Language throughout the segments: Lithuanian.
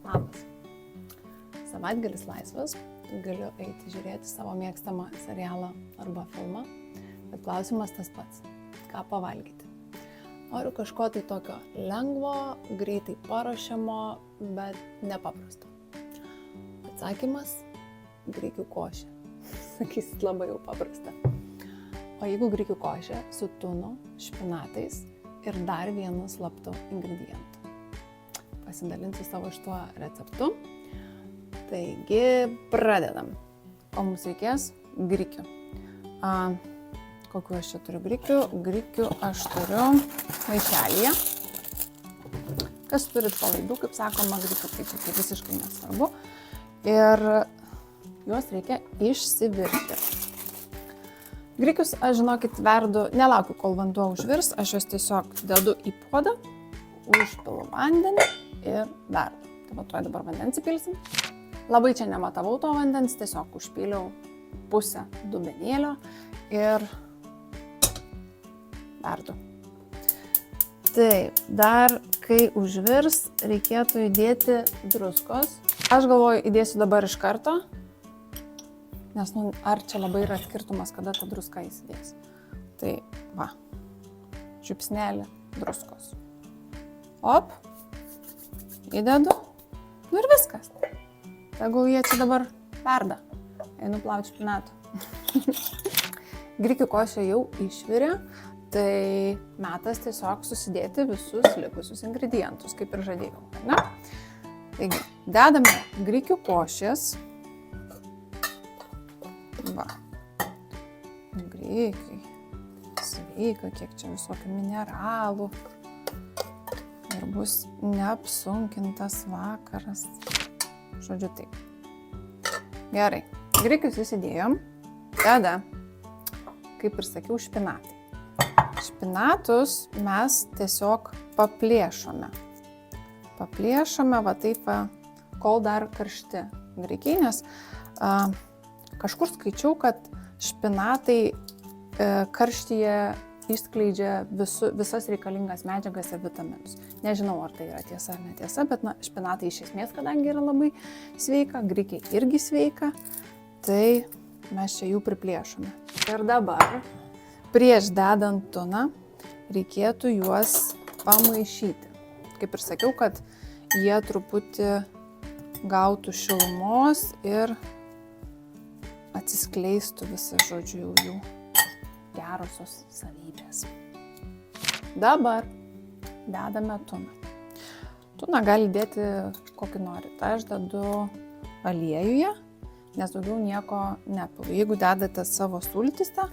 Labas. Savaitgalis laisvas, galiu eiti žiūrėti savo mėgstamą serialą arba filmą, bet klausimas tas pats – ką pavalgyti. Noriu kažko tai tokio lengvo, greitai paruošiamo, bet nepaprasto. Atsakymas – grikių košė. Sakysit, labai jau paprasta. O jeigu grikių košė su tunu, špinatais ir dar vienu slaptu ingredientu. Pasidalinsiu savo šituo receptu. Taigi, pradedam. Ko mums reikės? Grikių. Kokiu aš čia turiu grikių? Grikių aš turiu maišelyje. Kas turit palaidų, kaip sakoma, grikių, tai visiškai nesvarbu. Ir juos reikia išsivirti. Grikius, aš žinokit, verdu, nelaukiu, kol vanduo užvirs, aš juos tiesiog dedu į puodą, užpilu vandenį ir verdu. Tai va, tuoj dabar vandens įpilsim. Labai čia nematavau to vandens, tiesiog užpyliau pusę dubenėlio ir verdu. Taip, dar kai užvirs, reikėtų įdėti druskos. Aš galvoju, įdėsiu dabar iš karto, nes ar čia labai yra skirtumas, kada ta druska įsidės. Tai va, žiupsnelį druskos. Op, įdedu, nu ir viskas. Tegul jie čia dabar verda. Einu plauti špinatų. Grikių košė jau išvirė, tai metas tiesiog susidėti visus likusius ingredientus, kaip ir žadėjau. Ne? Taigi, dedame grikių košės. Va. Grikiai. Sveika, kiek čia visokių mineralų. Ir bus neapsunkintas vakaras. Žodžiu taip. Gerai. Grikius įsidėjom. Tada, kaip ir sakiau, špinatai. Špinatus mes tiesiog paplėšome. Paplėšome, va taip, kol dar karšti grikiai, nes kažkur skaičiau, kad špinatai karštyje išskleidžia visas reikalingas medžiagas ir vitaminus. Nežinau, ar tai yra tiesa ar netiesa, bet špinatai iš esmės, kadangi yra labai sveika, grikiai irgi sveika, tai mes čia jų priplėšome. Ir dabar, prieš dedant tuną, reikėtų juos pamaišyti. Kaip ir sakiau, kad jie truputį gautų šilumos ir atsiskleistų visą, žodžiu, jų gerosios savybės. Dabar dedame tuną. Tuną gali dėti kokį nori. Tai aš dedu aliejuje, nes daugiau nieko nepilu. Jeigu dedate savo sultyse,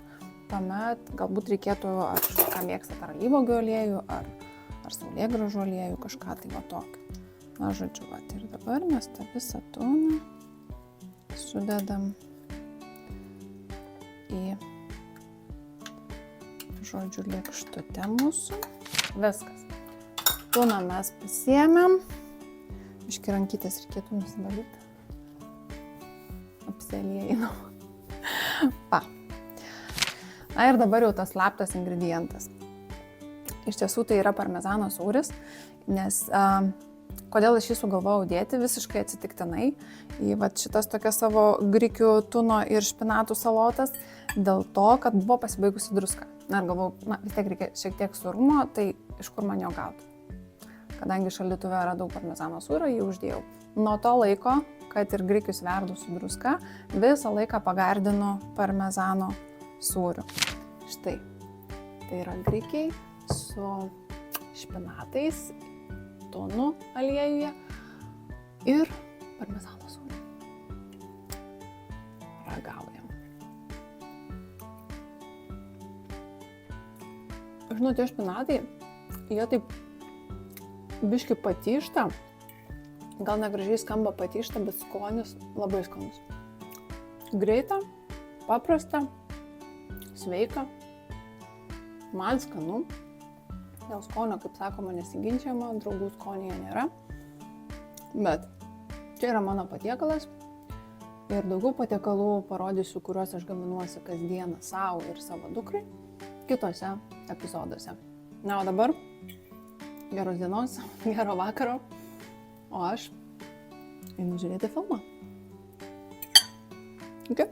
tuomet galbūt reikėtų, ar ką mėgstate, ar alyvuogių aliejų, ar saulėgrąžų aliejų, kažką tai va tokio. Na, žodžiu, va, ir dabar mes tą visą tuną sudedam į, žodžiu, lėkštutę mūsų. Viskas. Tuną mes pasiėmėm. Iški rankytės reikėtų nusivalyti. Apsialiejinam. Pa. Na ir dabar jau tas slaptas ingredientas. Iš tiesų tai yra parmezano sūris, nes kodėl aš jį sugalvojau dėti visiškai atsitiktinai į šitas tokias savo grikių, tuno ir špinatų salotas, dėl to, kad buvo pasibaigusi druska. Na ir galvojau, vis tiek reikia šiek tiek sūrumo, tai iš kur man jo gauti. Kadangi šaldytuve yra daug parmezano sūrio, jį uždėjau. Nuo to laiko, kad ir grikius verdu su druska, visą laiką pagardinu parmezano sūriu. Štai, tai yra grikiai su špinatais, tunu aliejuje ir parmezano sūriu. Ragaujam. Žinot, tie špinatai, jie taip biški patyšta, gal negražiai skamba patyšta, bet skonis labai skanus. Greita, paprasta, sveika, man skanu. Dėl skonio, kaip sakoma, nesiginčiama, draugų skonėje nėra. Bet čia yra mano patiekalas ir daugiau patiekalų parodysiu, kuriuos aš gaminuosi kasdieną savo ir savo dukrai kitose epizoduose. Na, o dabar geros dienos, gero vakaro, o aš einu žiūrėti filmą. Okay?